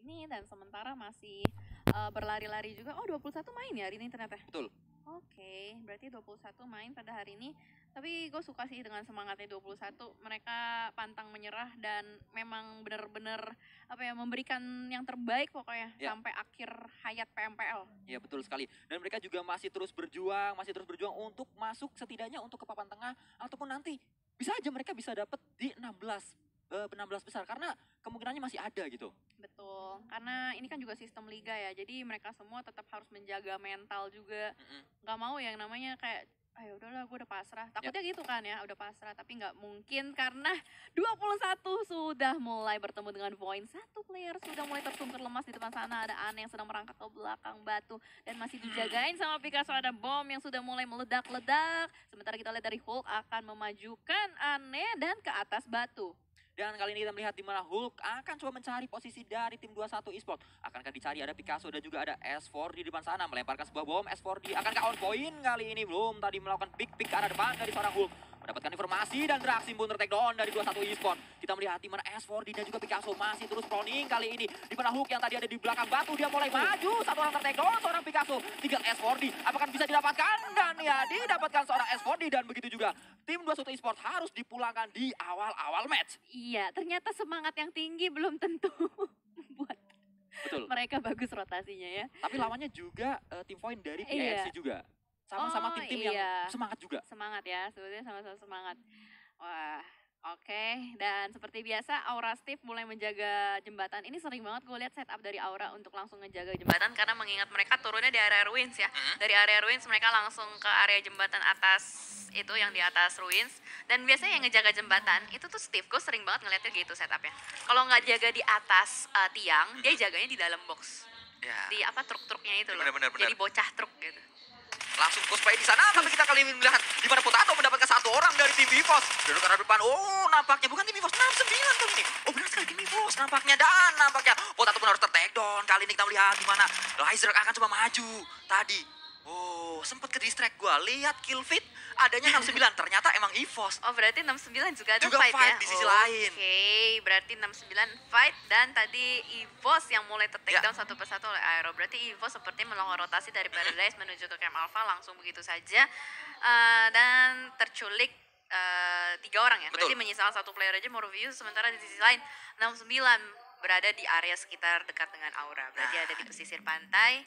ini dan sementara masih berlari-lari juga. Oh 21 main ya hari ini ternyata? Betul. Oke, berarti 21 main pada hari ini. Tapi gue suka sih dengan semangatnya 21. Mereka pantang menyerah dan memang benar-benar memberikan yang terbaik pokoknya Ya. sampai akhir hayat PMPL. Iya betul sekali. Dan mereka juga masih terus berjuang untuk masuk setidaknya untuk ke papan tengah ataupun nanti bisa aja mereka bisa dapat di 16 besar karena kemungkinannya masih ada gitu. Betul, karena ini kan juga sistem liga ya, jadi mereka semua tetap harus menjaga mental juga. Nggak mau yang namanya kayak, ayo udahlah gue udah pasrah. Takutnya gitu kan ya, udah pasrah. Tapi nggak mungkin karena 21 sudah mulai bertemu dengan Void. Satu player sudah mulai tersungkur lemas di depan sana. Ada Anne yang sedang merangkak ke belakang batu. Dan masih dijagain sama Picasso. Ada bom yang sudah mulai meledak-ledak. Sementara kita lihat dari Hulk akan memajukan Anne dan ke atas batu. Dan kali ini kita melihat di mana Hulk akan coba mencari posisi dari tim 21 Esport. Akankah dicari ada Picasso dan juga ada S4 di depan sana. Melemparkan sebuah bom S4 akankah on point kali ini? Belum, tadi melakukan pick ke arah depan dari seorang Hulk. Mendapatkan informasi dan beraksi mundur takedown dari 21 Esport. Kita melihat di mana S4 dan juga Picasso masih terus proning kali ini. Di mana Hulk yang tadi ada di belakang batu dia mulai maju. Satu orang tertakedown seorang Picasso. Tinggal S4 apakah bisa didapatkan? Dan ya didapatkan seorang S4 dan begitu juga tim 21 Esport harus dipulangkan di awal-awal match. Iya, ternyata semangat yang tinggi belum tentu membuat mereka bagus rotasinya ya. Tapi lawannya juga tim Void dari PFC juga. Sama-sama tim-tim yang semangat juga. Semangat ya, sebetulnya sama-sama semangat. Wah, oke. Dan seperti biasa Aura Steve mulai menjaga jembatan. Ini sering banget gue lihat setup dari Aura untuk langsung ngejaga jembatan. Karena mengingat mereka turunnya di area ruins ya. Dari area ruins mereka langsung ke area jembatan atas itu yang di atas ruins. Dan biasanya yang ngejaga jembatan itu tuh Steve. Gue sering banget ngeliatnya gitu setupnya. Kalau nggak jaga di atas tiang, dia jaganya di dalam box. Ya. Di truk-truknya itu loh. Bener. Jadi bocah truk gitu. Langsung cosplay di sana, tapi kita kali ini melihat di mana Potato mendapatkan satu orang dari tim Vivos. Dan ke arah depan, nampaknya bukan tim Vivos, 69 kali ini. Benar sekali tim Vivos nampaknya. Dan nampaknya Potato pun harus tertakedown. Kali ini kita melihat di mana Laser akan coba maju. Tadi, sempat ke distract gue. Lihat kill feed adanya 69, ternyata emang EVOS. Oh berarti 69 juga ada juga fight ya? di sisi lain. Oke, berarti 69 fight dan tadi EVOS yang mulai tertakedown satu persatu oleh Aero. Berarti EVOS seperti melakukan rotasi dari Paradise menuju ke Camp Alpha langsung begitu saja. Dan terculik 3 orang ya? Betul. Berarti menyisakan satu player aja Morpheus, sementara di sisi lain 69 berada di area sekitar dekat dengan Aura. Berarti ada di pesisir pantai.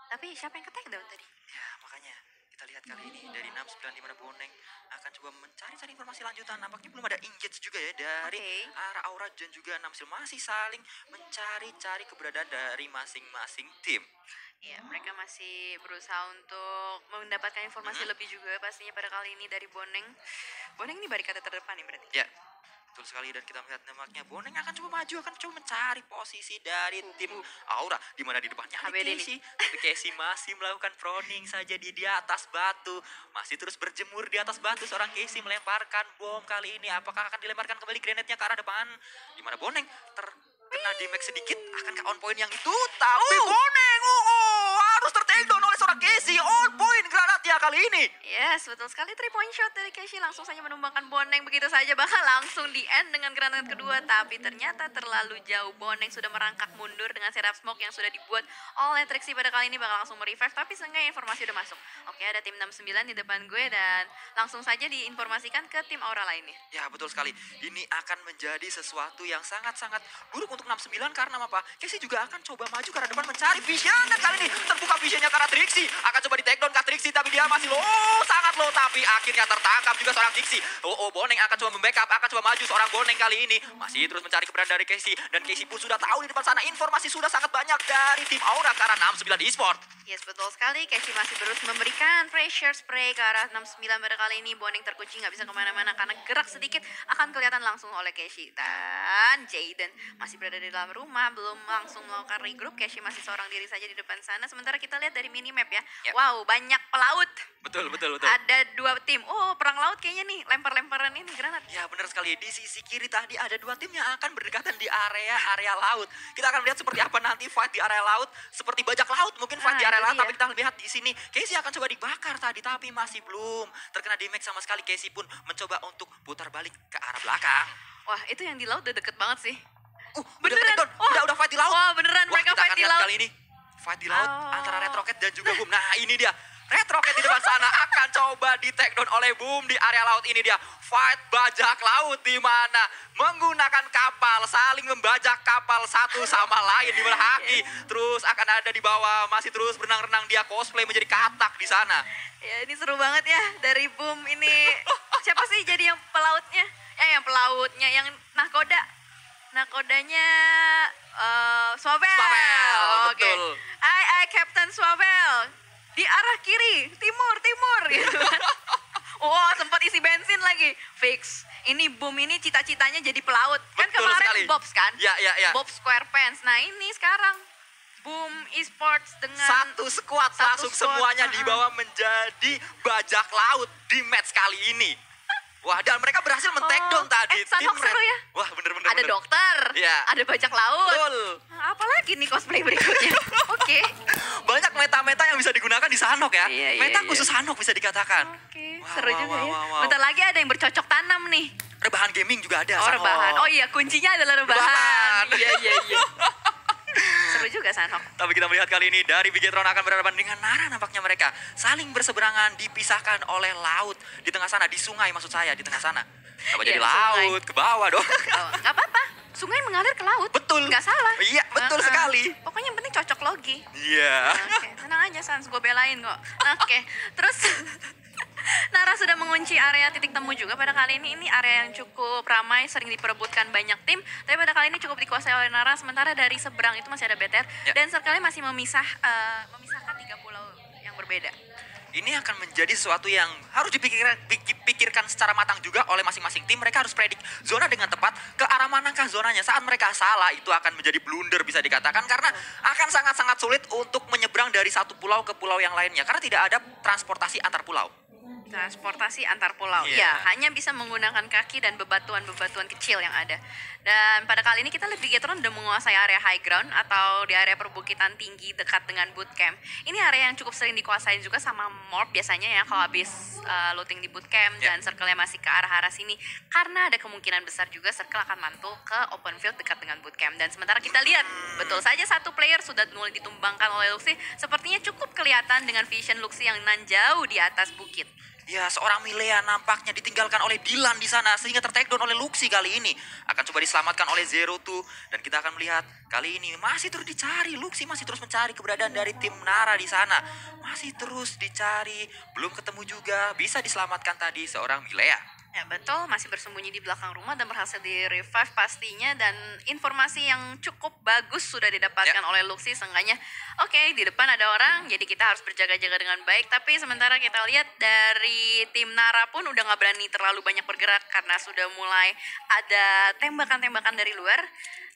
Tapi siapa yang ke-takedown tadi? Ya makanya kita lihat kali ini dari 69 di mana Boneng akan coba mencari-cari informasi lanjutan. Nampaknya belum ada engage juga ya dari arah Aura dan juga Namsil masih saling mencari-cari keberadaan dari masing-masing tim. Ya, mereka masih berusaha untuk mendapatkan informasi lebih juga pastinya pada kali ini dari Boneng. Boneng ini barikade terdepan ya berarti? Ya, betul sekali. Dan kita melihat nampaknya Boneng akan coba maju, akan coba mencari posisi dari tim Aura. Di mana di depannya ada Casey. Tapi Casey masih melakukan proning saja di atas batu. Masih terus berjemur di atas batu. Seorang Casey melemparkan bom kali ini. Apakah akan dilemparkan kembali grenade-nya ke arah depan? Di mana Boneng terkena damage sedikit. Akankah on point yang itu? Tapi Boneng harus tertakedown oleh seorang Casey. On point granatnya kali ini. Yes, betul sekali. 3-point shot dari Casey langsung saja menumbangkan Boneng begitu saja. Bahkan langsung di end dengan granat kedua. Tapi ternyata terlalu jauh. Boneng sudah merangkak mundur dengan setup smoke yang sudah dibuat oleh Trixie pada kali ini. Bakal langsung merevive. Tapi seenggaknya informasi udah masuk. Oke, ada tim 69 di depan gue. Dan langsung saja diinformasikan ke tim Aura lainnya. Ya, betul sekali. Ini akan menjadi sesuatu yang sangat-sangat buruk untuk 69. Karena apa? Casey juga akan coba maju ke arah depan mencari vision. Dan kali ini terbuka visionnya karena Trixie. Akan coba di takedown ke Trixie. Tapi dia masih sangat low. Tapi akhirnya tertangkap juga seorang Trixie. Boneng akan coba membackup. Akan coba maju seorang Boneng kali ini. Masih terus mencari keberadaan dari Casey. Dan Casey pun sudah tahu di depan sana. Informasi sudah sangat banyak dari tim Aura ke arah 69 Esport. Yes, betul sekali. Casey masih terus memberikan pressure spray ke arah 69 pada kali ini. Boneng terkunci nggak bisa kemana-mana karena gerak sedikit akan kelihatan langsung oleh Casey. Dan Jaden masih berada di dalam rumah. Belum langsung melakukan regroup. Casey masih seorang diri saja di depan sana. Sementara kita lihat dari minimap ya. Wow, banyak pelaut. Betul. Ada 2 tim. Perang laut kayaknya nih. Lempar-lemparan ini granat. Ya benar sekali. Di sisi kiri tadi ada 2 tim yang akan berdekatan di area laut. Kita akan lihat seperti apa nanti fight di area laut. Seperti bajak laut mungkin fight di area laut. Tapi kita lihat di sini Casey akan coba dibakar tadi. Tapi masih belum terkena damage sama sekali. Casey pun mencoba untuk putar balik ke arah belakang. Wah, itu yang di laut udah deket banget sih. Beneran? Udah fight di laut. Wah, beneran. kita akan lihat kali ini fight di laut antara Red Rocket dan juga Boom. Nah ini dia, Red Rocket di depan sana akan coba di take down oleh Boom di area laut. Ini dia fight bajak laut di mana menggunakan kapal, saling membajak kapal satu sama lain, di mana Haki terus akan ada di bawah, masih terus berenang-renang, dia cosplay menjadi katak di sana. Ya ini seru banget ya dari Boom ini. Siapa sih jadi yang pelautnya? Yang pelautnya, yang nakodanya Swabel. Oke. Captain Swabel. Di arah kiri, timur gitu. Oh, sempat isi bensin lagi. Fix. Ini Boom ini cita-citanya jadi pelaut. Kan Betul kemarin sekali. Bobs kan? Ya. Bob SquarePants. Nah, ini sekarang Boom Esports dengan satu squad langsung semuanya dibawa menjadi bajak laut di match kali ini. Wah, dan mereka berhasil men-take down tadi. Sanhok seru ya. Wah, bener. Ada dokter, ada bajak laut. Betul. Apalagi nih cosplay berikutnya. Oke. Banyak meta-meta yang bisa digunakan di Sanhok ya. Meta khusus Sanhok bisa dikatakan. Oke, seru juga ya. Bentar lagi ada yang bercocok tanam nih. Rebahan gaming juga ada. Rebahan. Oh iya, kuncinya adalah rebahan. Iya. Seru juga Sanhok. Tapi kita melihat kali ini dari Bigetron akan berhadapan dengan Nara, nampaknya mereka saling berseberangan, dipisahkan oleh laut di tengah sana, di sungai maksud saya, di tengah sana. Kenapa jadi laut, ke bawah dong. Nggak apa-apa, sungai mengalir ke laut. Betul. Nggak salah. Iya, betul sekali. Pokoknya yang penting cocok logi. Iya. Oke, tenang aja Sans, gue belain kok. Oke, terus Nara sudah mengunci area titik temu juga pada kali ini. Ini area yang cukup ramai, sering diperebutkan banyak tim. Tapi pada kali ini cukup dikuasai oleh Nara. Sementara dari seberang itu masih ada BTR. Dan circle-nya masih memisahkan 3 pulau yang berbeda. Ini akan menjadi sesuatu yang harus dipikirkan secara matang juga oleh masing-masing tim. Mereka harus predik zona dengan tepat, ke arah manakah zonanya. Saat mereka salah, itu akan menjadi blunder bisa dikatakan. Karena akan sangat-sangat sulit untuk menyeberang dari satu pulau ke pulau yang lainnya. Karena tidak ada transportasi antar pulau. Transportasi antar pulau, ya hanya bisa menggunakan kaki dan bebatuan-bebatuan kecil yang ada. Dan pada kali ini kita lihat Bigetron udah menguasai area high ground atau di area perbukitan tinggi dekat dengan bootcamp. Ini area yang cukup sering dikuasai juga sama Morp biasanya ya kalau habis looting di bootcamp dan circle-nya masih ke arah sini. Karena ada kemungkinan besar juga circle akan mantul ke open field dekat dengan bootcamp. Dan sementara kita lihat, betul saja satu player sudah mulai ditumbangkan oleh Luxi. Sepertinya cukup kelihatan dengan vision Luxi yang nan jauh di atas bukit. Ya, seorang Milea nampaknya ditinggalkan oleh Dylan di sana sehingga ter-take down oleh Luxi kali ini. Akan coba diselamatkan oleh Zero Two dan kita akan melihat kali ini masih terus dicari. Luxi masih terus mencari keberadaan dari tim Nara di sana. Masih terus dicari, belum ketemu juga. Bisa diselamatkan tadi seorang Milea. Ya betul, masih bersembunyi di belakang rumah dan berhasil di-revive pastinya. Dan informasi yang cukup bagus sudah didapatkan oleh Luxi. Seenggaknya, oke, di depan ada orang, jadi kita harus berjaga-jaga dengan baik. Tapi sementara kita lihat dari tim Nara pun udah gak berani terlalu banyak bergerak. Karena sudah mulai ada tembakan-tembakan dari luar.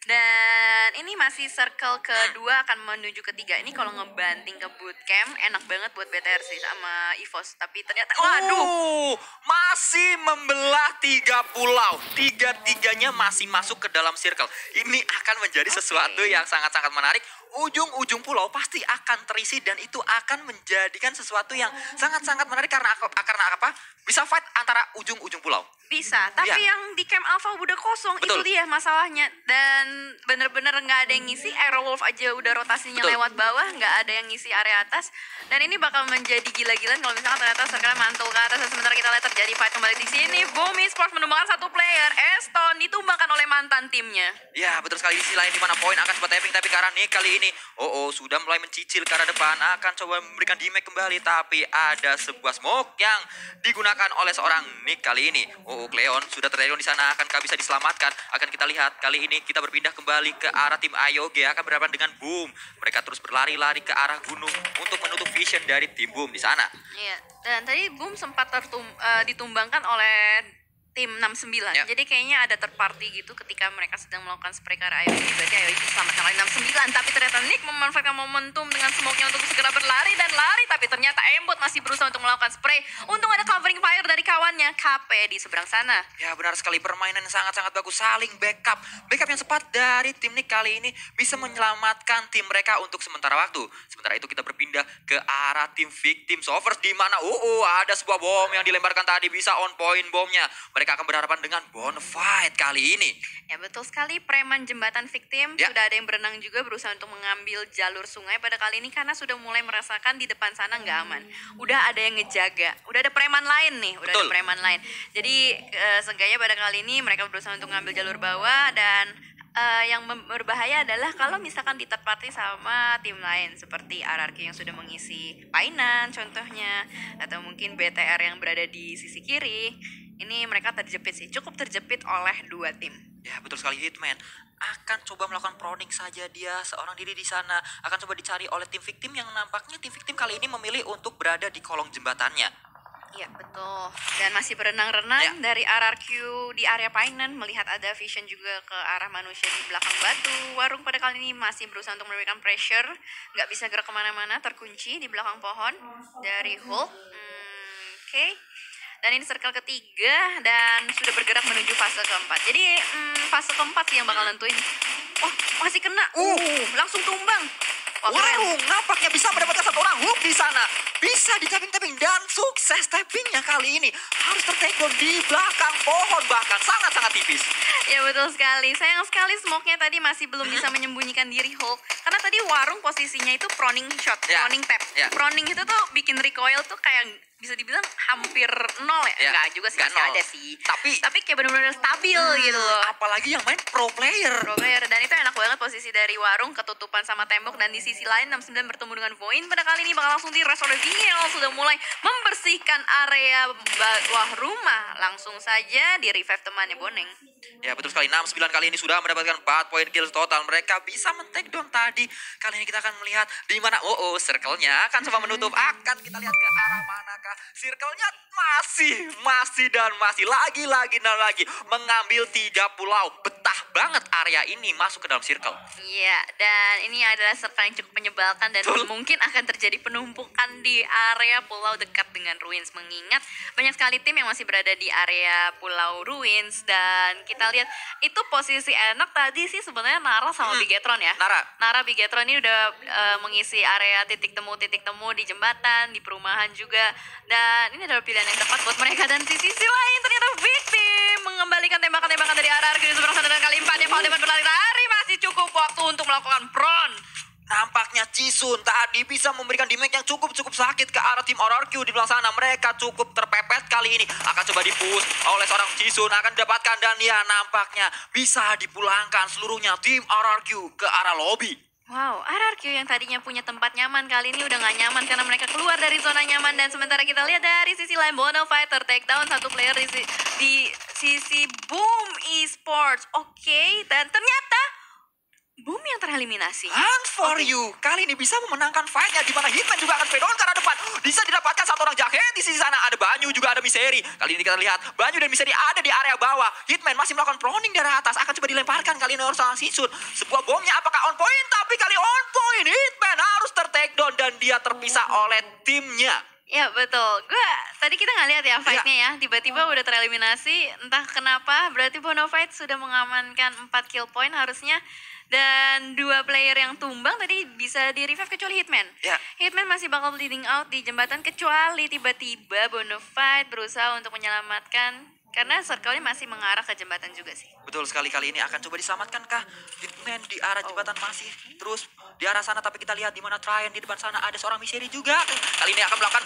Dan ini masih circle kedua akan menuju ketiga. Ini kalau ngebanting ke bootcamp enak banget buat BTR sih sama EVOS. Tapi ternyata waduh, masih membelah 3 pulau. Tiga-tiganya masih masuk ke dalam circle. Ini akan menjadi sesuatu yang sangat-sangat menarik. Ujung-ujung pulau pasti akan terisi dan itu akan menjadikan sesuatu yang sangat-sangat menarik karena apa? Bisa fight antara ujung-ujung pulau. Bisa, tapi yang di camp Alpha udah kosong. Betul. Itu dia masalahnya. Dan bener-bener nggak ada yang ngisi. Aerowolf aja udah rotasinya lewat bawah, nggak ada yang ngisi area atas. Dan ini bakal menjadi gila-gilaan kalau misalkan ternyata circle mantul ke atas. Dan sementara kita lihat terjadi fight kembali di sini. Boom Esports menumbangkan satu player. Eston ditumbangkan oleh mantan timnya. Ya, betul sekali. Di sisi lain di mana poin akan sempat tapping, tapi ke arah Nick kali ini. Sudah mulai mencicil ke arah depan. Akan coba memberikan damage kembali, tapi ada sebuah smoke yang digunakan oleh seorang Nick kali ini. Cleon sudah terjadi di sana, akankah bisa diselamatkan? Akan kita lihat kali ini kita berpindah kembali ke arah tim IOG akan berhadapan dengan Boom. Mereka terus berlari-lari ke arah gunung untuk menutup vision dari tim Boom di sana. Iya, dan tadi Boom sempat ditumbangkan oleh tim 69. Jadi kayaknya ada terparty gitu ketika mereka sedang melakukan spray ke arah IOG. Berarti IOG selamatkan oleh 69. Tapi ternyata Nick memanfaatkan momentum dengan smoke-nya untuk segera berlari dan lari. Tapi ternyata Embot masih berusaha untuk melakukan spray. Untung ada covering fire dari kawannya, KP di seberang sana. Ya benar sekali, permainan yang sangat-sangat bagus. Saling backup. Backup yang tepat dari tim Nick kali ini bisa menyelamatkan tim mereka untuk sementara waktu. Sementara itu kita berpindah ke arah tim Victim Sovers di mana ada sebuah bom yang dilemparkan tadi, bisa on point bomnya. Mereka mereka akan berhadapan dengan Bonafide kali ini. Ya betul sekali, preman jembatan victim. Ya. Sudah ada yang berenang juga berusaha untuk mengambil jalur sungai pada kali ini karena sudah mulai merasakan di depan sana nggak aman. Udah ada yang ngejaga, udah ada preman lain nih, udah Betul. ada preman lain. Jadi seenggaknya pada kali ini mereka berusaha untuk mengambil jalur bawah dan yang berbahaya adalah kalau misalkan ditepati sama tim lain seperti RRQ yang sudah mengisi Painan contohnya, atau mungkin BTR yang berada di sisi kiri. Ini mereka terjepit sih, cukup terjepit oleh dua tim. Ya betul sekali, Hitman akan coba melakukan proning saja dia seorang diri di sana. Akan coba dicari oleh tim victim yang nampaknya tim victim kali ini memilih untuk berada di kolong jembatannya. Iya betul. Dan masih berenang-renang Ya. dari RRQ di area Painan, melihat ada vision juga ke arah manusia di belakang batu. Warung pada kali ini masih berusaha untuk memberikan pressure, nggak bisa gerak kemana-mana, terkunci di belakang pohon dari Hulk. Oke. Dan ini circle ketiga dan sudah bergerak menuju fase keempat. Jadi fase keempat sih yang bakal nentuin. Oh masih kena. Langsung tumbang. Wah, keren. Warung nampaknya bisa mendapatkan satu orang hook di sana. Bisa di-tapping-tapping dan sukses tappingnya kali ini. Harus ter-takedown di belakang pohon bahkan sangat-sangat tipis. Ya betul sekali. Sayang sekali smoke-nya tadi masih belum bisa menyembunyikan diri Hulk. Karena tadi Warung posisinya itu proning shot, Ya. proning tap. Ya. Proning itu tuh bikin recoil tuh kayak bisa dibilang hampir nol ya. Ya, Enggak juga sih, nggak masih nol. ada sih. Tapi- kayak benar-benar stabil gitu loh. Apalagi yang main pro player. Pro player. Dan itu enak banget posisi dari Warung ketutupan sama tembok, dan di sisi lain 69 bertemu dengan Voin pada kali ini bakal langsung di reveal, sudah mulai membersihkan area bawah rumah. Langsung saja di revive temannya Boneng. Ya betul sekali, 69 kali ini sudah mendapatkan 4 poin kills total. Mereka bisa men-take down tadi. Kali ini kita akan melihat di mana circle-nya akan coba menutup. Akan kita lihat ke arah manakah. Circle-nya masih dan masih lagi mengambil 3 pulau. Betah banget area ini masuk ke dalam circle. Iya, dan ini adalah circle yang cukup menyebalkan dan Betul. mungkin akan terjadi penumpukan di area pulau dekat dengan Ruins, mengingat banyak sekali tim yang masih berada di area pulau Ruins. Dan kita lihat itu posisi enak tadi sih sebenarnya Nara sama Bigetron ya. Nara Bigetron ini udah mengisi area titik temu di jembatan, di perumahan juga. Dan ini adalah pilihan yang tepat buat mereka. Dan di sisi lain ternyata victim mengembalikan tembakan-tembakan dari RRQ di seberang sana, dan kali 4 ya Valdeban berlari-lari masih cukup waktu untuk melakukan prone. Nampaknya Cisun tadi bisa memberikan damage yang cukup sakit ke arah tim RRQ di belakang sana. Mereka cukup terpepet kali ini. Akan coba dipush oleh seorang Cisun, akan didapatkan, dan ya nampaknya bisa dipulangkan seluruhnya tim RRQ ke arah lobby. Wow, RRQ yang tadinya punya tempat nyaman kali ini udah gak nyaman karena mereka keluar dari zona nyaman. Dan sementara kita lihat dari sisi lain Bonafide take down satu player di sisi Boom Esports. Oke, dan ternyata Boom yang tereliminasi. Hunt for you. Kali ini bisa memenangkan fight-nya, di mana Hitman juga akan pedon ke arah depan. Bisa didapatkan satu orang jaket di sisi sana. Ada Banyu juga ada Miseri. Kali ini kita lihat Banyu dan Miseri ada di area bawah. Hitman masih melakukan proning dari atas. Akan coba dilemparkan kali ini oleh seorang Cisun. Sebuah bomnya apakah on point? Tapi kali on point. Hitman harus ter-take down dan dia terpisah oleh timnya. Ya betul, tadi kita nggak lihat ya fight-nya ya, tiba-tiba udah tereliminasi, entah kenapa, berarti Bonafide sudah mengamankan 4 kill point harusnya, dan 2 player yang tumbang tadi bisa di revive kecuali Hitman. Ya. Hitman masih bakal bleeding out di jembatan kecuali tiba-tiba Bonafide berusaha untuk menyelamatkan, karena circle-nya masih mengarah ke jembatan juga sih. Betul sekali, kali ini akan coba diselamatkan kah Hitman di arah jembatan masih terus di arah sana, tapi kita lihat di mana Tryon di depan sana ada seorang Miseri juga. Kali ini akan melakukan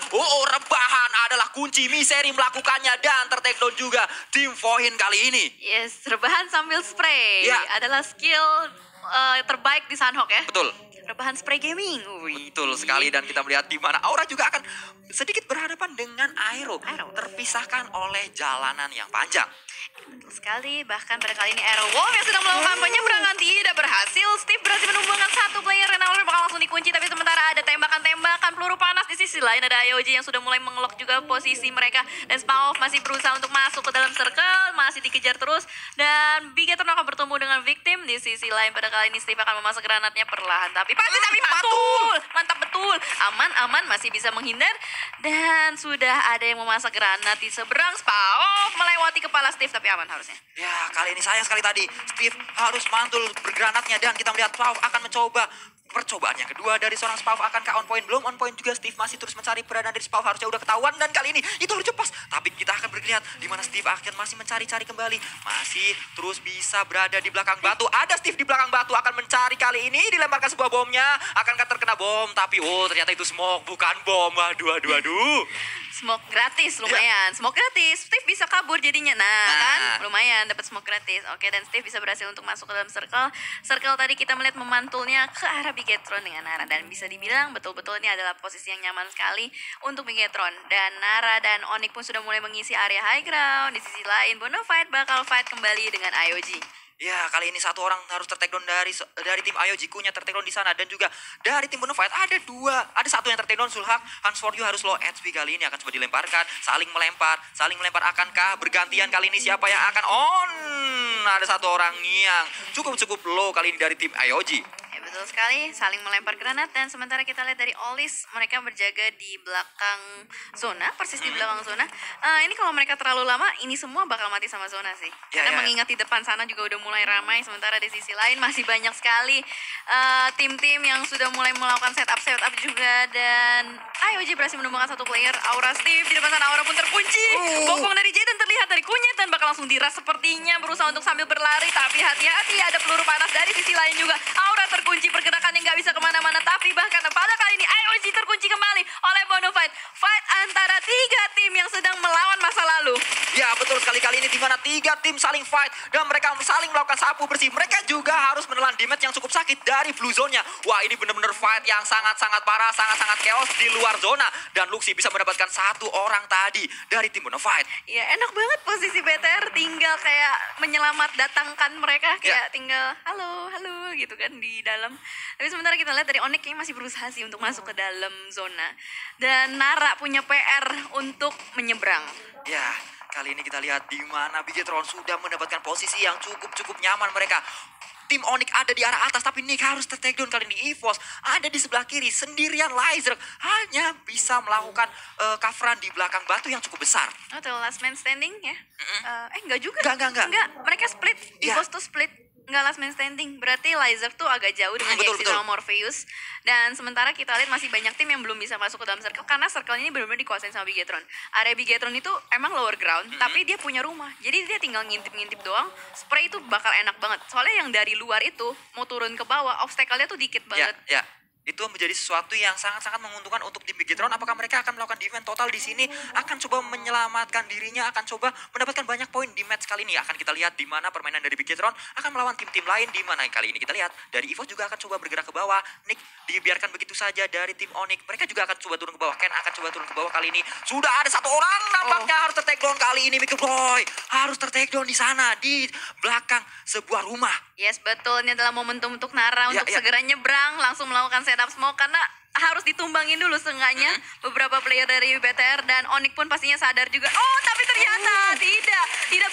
rebahan adalah kunci. Miseri melakukannya dan ter-take down juga tim Voin kali ini. Yes, rebahan sambil spray Ya. adalah skill terbaik di Sunhawk ya. Betul. Rebahan spray gaming. Betul sekali, dan kita melihat di mana Aura juga akan sedikit berhadapan dengan Aero. Terpisahkan oleh jalanan yang panjang. Betul sekali, bahkan pada kali ini Aero Wolf yang sedang melakukan penyeberangan tidak berhasil. Steve berhasil menumbangkan satu player dan Aura bakal langsung dikunci, tapi sementara ada tembakan-tembakan peluru panas di sisi lain. Ada IOG yang sudah mulai mengelok juga posisi mereka, dan Spaoff masih berusaha untuk masuk ke dalam circle, masih dikejar terus, dan Bigetron akan bertemu dengan victim. Di sisi lain pada kali ini Steve akan memasak granatnya perlahan, tapi mantul, mantap betul, aman masih bisa menghindar, dan sudah ada yang memasak granat di seberang. Spaoff melewati kepala Steve, tapi aman harusnya. Ya, kali ini sayang sekali tadi Steve harus mantul bergranatnya, dan kita melihat Spaoff akan mencoba percobaan yang kedua dari seorang Spav akankah on point? Belum on point juga. Steve masih terus mencari keberadaan dari Spav, harusnya udah ketahuan dan kali ini itu harus cepat. Tapi kita akan berlihat di mana Steve akan masih mencari-cari kembali, masih terus bisa berada di belakang batu. Ada Steve di belakang batu akan mencari, kali ini dilemparkan sebuah bomnya. Akankah terkena bom? Tapi ternyata itu smoke bukan bom. Aduh. Smoke gratis lumayan. Smoke gratis. Steve bisa kabur jadinya. Nah, kan lumayan dapat smoke gratis. Oke, dan Steve bisa berhasil untuk masuk ke dalam circle. Circle tadi kita melihat memantulnya ke arah Bigetron dengan Nara, dan bisa dibilang betul-betul ini adalah posisi yang nyaman sekali untuk Bigetron. Dan Nara dan Onyx pun sudah mulai mengisi area high ground. Di sisi lain Bonafide bakal fight kembali dengan IOG. Ya, kali ini satu orang harus tertakedown dari tim Ayo Jikunya tertakedown di sana, dan juga dari tim Bonafide ada satu yang tertakedown. Sulhak, Hans For You harus low HP kali ini, akan coba dilemparkan, saling melempar. Akankah bergantian kali ini siapa yang akan on? Ada satu orang yang cukup low kali ini dari tim IOG. Betul sekali, saling melempar granat. Dan sementara kita lihat dari Olis, mereka berjaga di belakang zona, persis di belakang zona. Ini kalau mereka terlalu lama, ini semua bakal mati sama zona sih. Karena mengingat di depan sana juga udah mulai ramai, sementara di sisi lain masih banyak sekali tim-tim yang sudah mulai melakukan setup juga. Dan IOG berhasil menemukan satu player, Aura Steve. Di depan sana Aura pun terkunci. Bokong dari Jaden terlihat dari kunyit dan bakal langsung diras sepertinya, berusaha untuk sambil berlari. Tapi hati-hati, ada peluru panas dari sisi lain juga. Aura terkunci, pergerakannya nggak bisa kemana-mana. Tapi bahkan pada kali ini IOG terkunci kembali oleh Bonafide. Fight antara 3 tim yang sedang melawan masa lalu. Ya, betul sekali, kali ini di mana 3 tim saling fight dan mereka saling melakukan sapu bersih. Mereka juga harus menelan damage yang cukup sakit dari blue zone-nya. Wah, ini benar-benar fight yang sangat-sangat parah, sangat-sangat chaos di luar zona. Dan Luxi bisa mendapatkan 1 orang tadi dari tim Bonafide. Ya, enak banget posisi BTR, tinggal kayak menyelamat datangkan mereka, kayak tinggal halo gitu kan di dalam. Tapi sementara kita lihat dari Onyx kayaknya masih berusaha sih untuk masuk ke dalam zona. Dan Nara punya PR untuk menyeberang. Ya, kali ini kita lihat di mana Bigetron sudah mendapatkan posisi yang cukup nyaman mereka. Tim Onyx ada di arah atas, tapi Nick harus tertakedown kali ini. EVOS ada di sebelah kiri, sendirian Laser hanya bisa melakukan coveran di belakang batu yang cukup besar. Atau last man standing ya? Enggak juga. Enggak. Mereka split. EVOS tuh split. Enggak last man standing, berarti Laser tuh agak jauh dengan Gexi sama Morpheus. Dan sementara kita lihat masih banyak tim yang belum bisa masuk ke dalam circle, karena circle ini benar-benar dikuasain sama Bigetron. Area Bigetron itu emang lower ground, tapi dia punya rumah, jadi dia tinggal ngintip-ngintip doang. Spray itu bakal enak banget, soalnya yang dari luar itu mau turun ke bawah, obstacle-nya tuh dikit banget. Ya. Itu menjadi sesuatu yang sangat-sangat menguntungkan untuk tim Bigetron. Apakah mereka akan melakukan defense total di sini? Akan coba menyelamatkan dirinya, akan coba mendapatkan banyak poin di match kali ini. Akan kita lihat di mana permainan dari Bigetron akan melawan tim-tim lain, di mana kali ini kita lihat dari EVOS juga akan coba bergerak ke bawah. Nick dibiarkan begitu saja dari tim Onyx. Mereka juga akan coba turun ke bawah. Ken akan coba turun ke bawah kali ini. Sudah ada 1 orang nampaknya harus tertakedown kali ini. Microboy harus tertakedown di sana, di belakang sebuah rumah. Yes, betul. Ini adalah momentum untuk Nara untuk segera nyebrang, langsung melakukan setup smoke, karena harus ditumbangin dulu setengahnya beberapa player dari BTR. Dan Onyx pun pastinya sadar juga. Oh, tapi ternyata tidak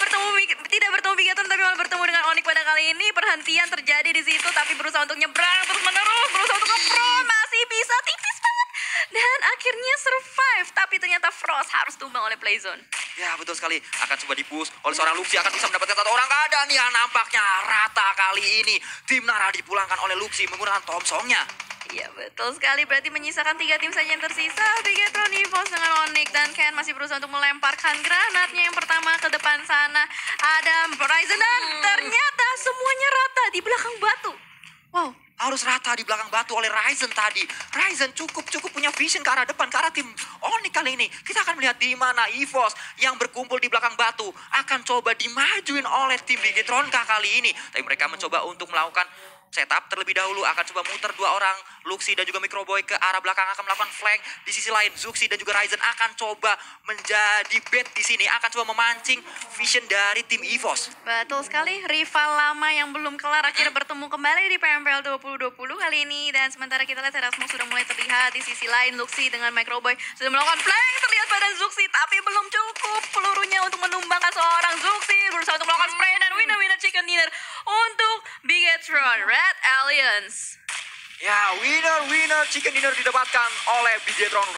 bertemu Bigetron, tapi malah bertemu dengan Onyx pada kali ini. Perhentian terjadi di situ, tapi berusaha untuk nyebrang terus menerus, berusaha untuk nge-pro, masih bisa tipis banget. Dan akhirnya survive, tapi ternyata Frost harus tumbang oleh Playzone. Ya, betul sekali. Akan coba dipush oleh seorang Luxi, akan bisa mendapatkan 1 orang keadaan yang nampaknya rata kali ini. Tim Nara dipulangkan oleh Luxi menggunakan Thompson-nya. Iya, betul sekali. Berarti menyisakan 3 tim saja yang tersisa. Bigetron, EVOS dengan Onyx, dan Ken masih berusaha untuk melemparkan granatnya yang pertama ke depan sana. Ada Ryzen, dan ternyata semuanya rata di belakang batu. Wow. Harus rata di belakang batu oleh Ryzen tadi. Ryzen cukup punya vision ke arah depan, ke arah tim Onyx kali ini. Kita akan melihat di mana EVOS yang berkumpul di belakang batu akan coba dimajuin oleh tim Bigetron kali ini. Tapi mereka mencoba untuk melakukan setup terlebih dahulu, akan coba muter 2 orang, Luxi dan juga Microboy ke arah belakang akan melakukan flank. Di sisi lain Zuxi dan juga Ryzen akan coba menjadi bait di sini, akan coba memancing vision dari tim EVOS. Betul sekali, rival lama yang belum kelar akhirnya bertemu kembali di PMPL 2020 kali ini. Dan sementara kita lihat Erasmus sudah mulai terlihat. Di sisi lain Luxi dengan Microboy sudah melakukan flank, terlihat pada Zuxi, tapi belum cukup pelurunya untuk menumbangkan seorang Zuxi. Berusaha untuk melakukan spray dan winner chicken dinner untuk Bigetron Red Alliance. Ya, winner chicken dinner didapatkan oleh Bigetron